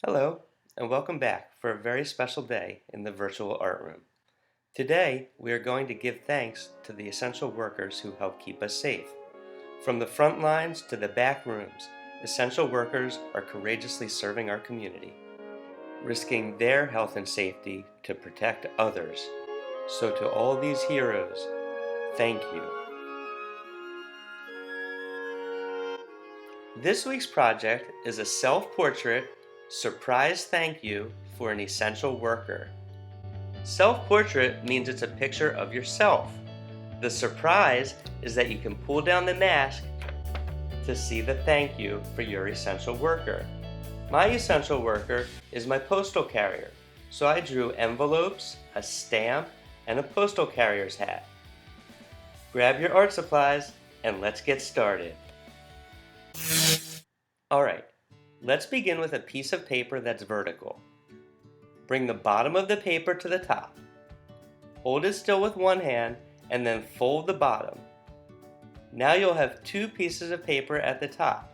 Hello, and welcome back for a very special day in the Virtual Art Room. Today, we are going to give thanks to the essential workers who help keep us safe. From the front lines to the back rooms, essential workers are courageously serving our community, risking their health and safety to protect others. So, to all these heroes, thank you. This week's project is a self portrait surprise thank you for an essential worker. Self-portrait means it's a picture of yourself. The surprise is that you can pull down the mask to see the thank you for your essential worker. My essential worker is my postal carrier, so I drew envelopes, a stamp, and a postal carrier's hat. Grab your art supplies and let's get started. Alright, let's begin with a piece of paper that's vertical. Bring the bottom of the paper to the top. Hold it still with one hand and then fold the bottom. Now you'll have two pieces of paper at the top.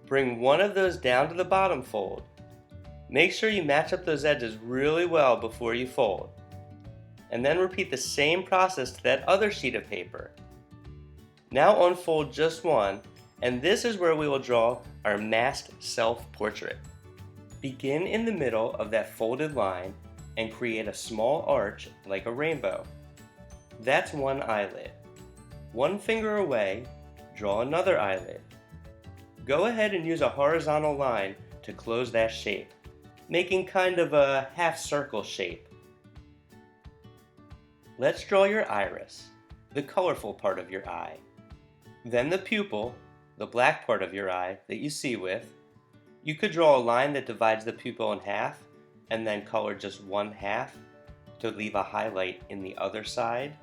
Bring one of those down to the bottom fold. Make sure you match up those edges really well before you fold. And then repeat the same process to that other sheet of paper. Now unfold just one, and this is where we will draw our masked self-portrait. Begin in the middle of that folded line and create a small arch like a rainbow. That's one eyelid. One finger away, draw another eyelid. Go ahead and use a horizontal line to close that shape, making kind of a half circle shape. Let's draw your iris, the colorful part of your eye. Then the pupil, the black part of your eye that you see with. You could draw a line that divides the pupil in half and then color just one half to leave a highlight in the other side.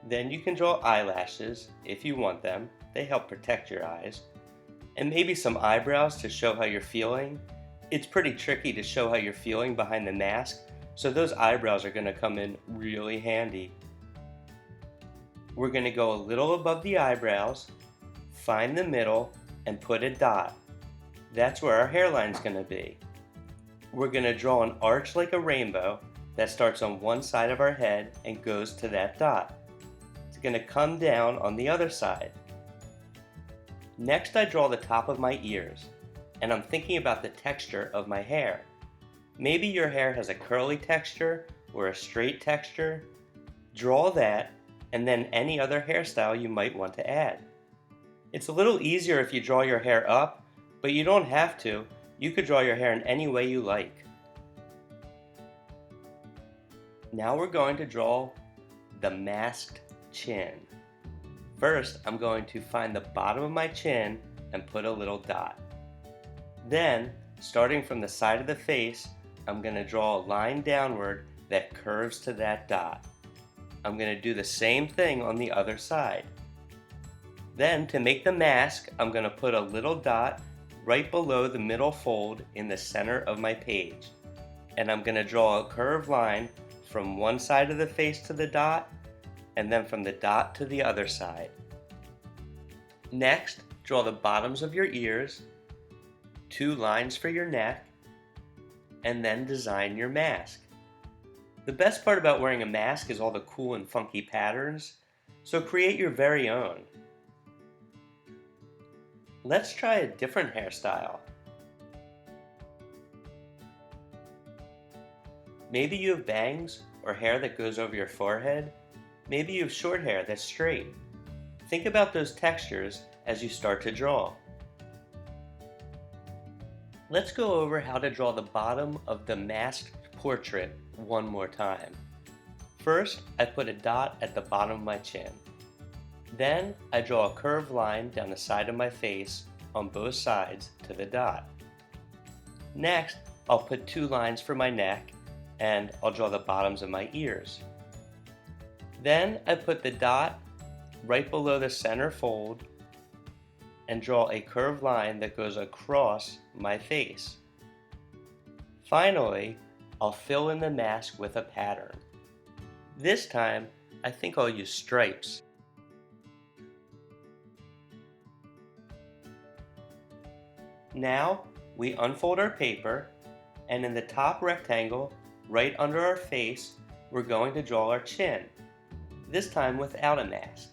Then you can draw eyelashes if you want them. They help protect your eyes. And maybe some eyebrows to show how you're feeling. It's pretty tricky to show how you're feeling behind the mask, so those eyebrows are going to come in really handy. We're going to go a little above the eyebrows, find the middle, and put a dot. That's where our hairline's going to be. We're going to draw an arch like a rainbow that starts on one side of our head and goes to that dot. It's going to come down on the other side. Next, I draw the top of my ears, and I'm thinking about the texture of my hair. Maybe your hair has a curly texture or a straight texture. Draw that, and then any other hairstyle you might want to add. It's a little easier if you draw your hair up, but you don't have to. You could draw your hair in any way you like. Now we're going to draw the masked chin. First, I'm going to find the bottom of my chin and put a little dot. Then, starting from the side of the face, I'm going to draw a line downward that curves to that dot. I'm going to do the same thing on the other side. Then, to make the mask, I'm going to put a little dot right below the middle fold in the center of my page. And I'm going to draw a curved line from one side of the face to the dot, and then from the dot to the other side. Next, draw the bottoms of your ears, two lines for your neck, and then design your mask. The best part about wearing a mask is all the cool and funky patterns, so create your very own. Let's try a different hairstyle. Maybe you have bangs or hair that goes over your forehead. Maybe you have short hair that's straight. Think about those textures as you start to draw. Let's go over how to draw the bottom of the masked portrait one more time. First, I put a dot at the bottom of my chin. Then, I draw a curved line down the side of my face on both sides to the dot. Next, I'll put two lines for my neck, and I'll draw the bottoms of my ears. Then, I put the dot right below the center fold and draw a curved line that goes across my face. Finally, I'll fill in the mask with a pattern. This time, I think I'll use stripes. Now, we unfold our paper, and in the top rectangle, right under our face, we're going to draw our chin, this time without a mask.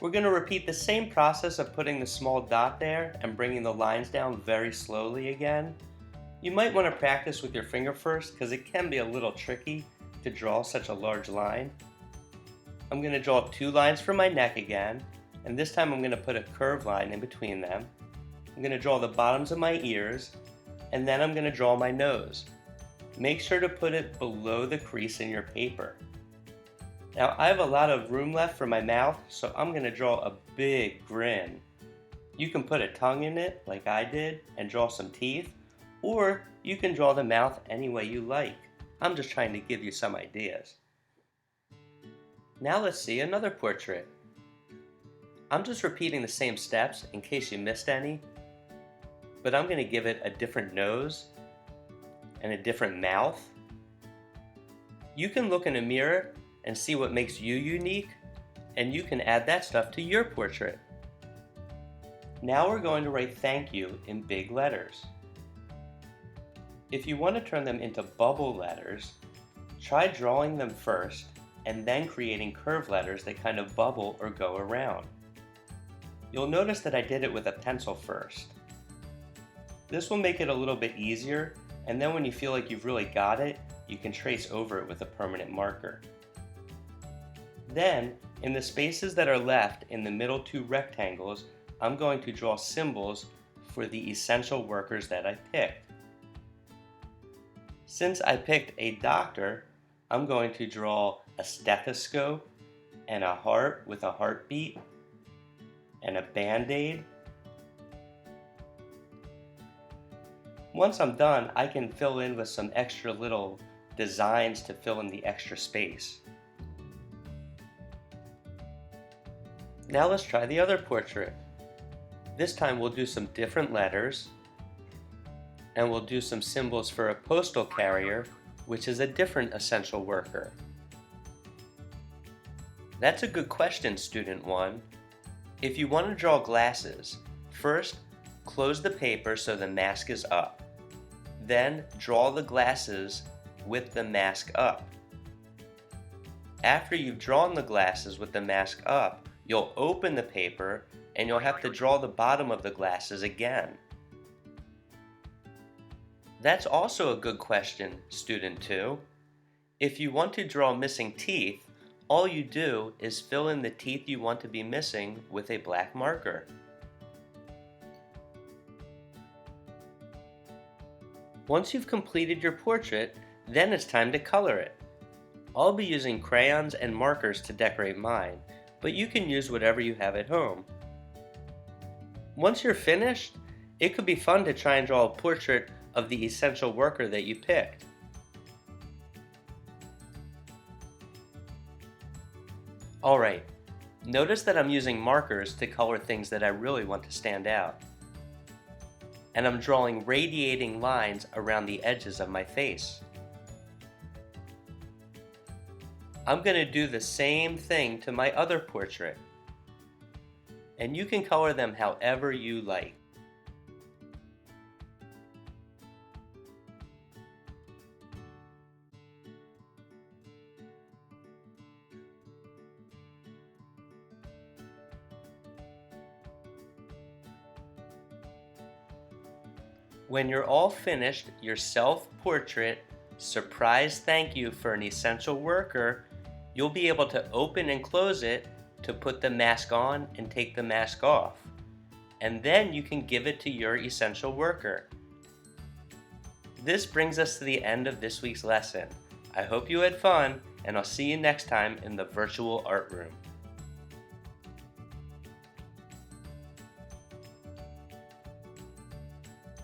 We're going to repeat the same process of putting the small dot there and bringing the lines down very slowly again. You might want to practice with your finger first because it can be a little tricky to draw such a large line. I'm going to draw 2 lines for my neck again, and this time I'm going to put a curved line in between them. I'm going to draw the bottoms of my ears, and then I'm going to draw my nose. Make sure to put it below the crease in your paper. Now I have a lot of room left for my mouth, so I'm going to draw a big grin. You can put a tongue in it like I did and draw some teeth, or you can draw the mouth any way you like. I'm just trying to give you some ideas. Now let's see another portrait. I'm just repeating the same steps in case you missed any, but I'm going to give it a different nose and a different mouth. You can look in a mirror and see what makes you unique, and you can add that stuff to your portrait. Now we're going to write thank you in big letters. If you want to turn them into bubble letters, try drawing them first and then creating curved letters that kind of bubble or go around. You'll notice that I did it with a pencil first. This will make it a little bit easier, and then when you feel like you've really got it, you can trace over it with a permanent marker. Then, in the spaces that are left in the middle 2 rectangles, I'm going to draw symbols for the essential workers that I picked. Since I picked a doctor, I'm going to draw a stethoscope and a heart with a heartbeat and a band-aid. Once I'm done, I can fill in with some extra little designs to fill in the extra space. Now let's try the other portrait. This time we'll do some different letters, and we'll do some symbols for a postal carrier, which is a different essential worker. That's a good question, student 1. If you want to draw glasses, first close the paper so the mask is up. Then draw the glasses with the mask up. After you've drawn the glasses with the mask up, you'll open the paper and you'll have to draw the bottom of the glasses again. That's also a good question, student 2. If you want to draw missing teeth, all you do is fill in the teeth you want to be missing with a black marker. Once you've completed your portrait, then it's time to color it. I'll be using crayons and markers to decorate mine, but you can use whatever you have at home. Once you're finished, it could be fun to try and draw a portrait of the essential worker that you picked. Alright, notice that I'm using markers to color things that I really want to stand out. And I'm drawing radiating lines around the edges of my face. I'm going to do the same thing to my other portrait. And you can color them however you like. When you're all finished, your self-portrait surprise thank you for an essential worker, you'll be able to open and close it to put the mask on and take the mask off. And then you can give it to your essential worker. This brings us to the end of this week's lesson. I hope you had fun, and I'll see you next time in the virtual art room.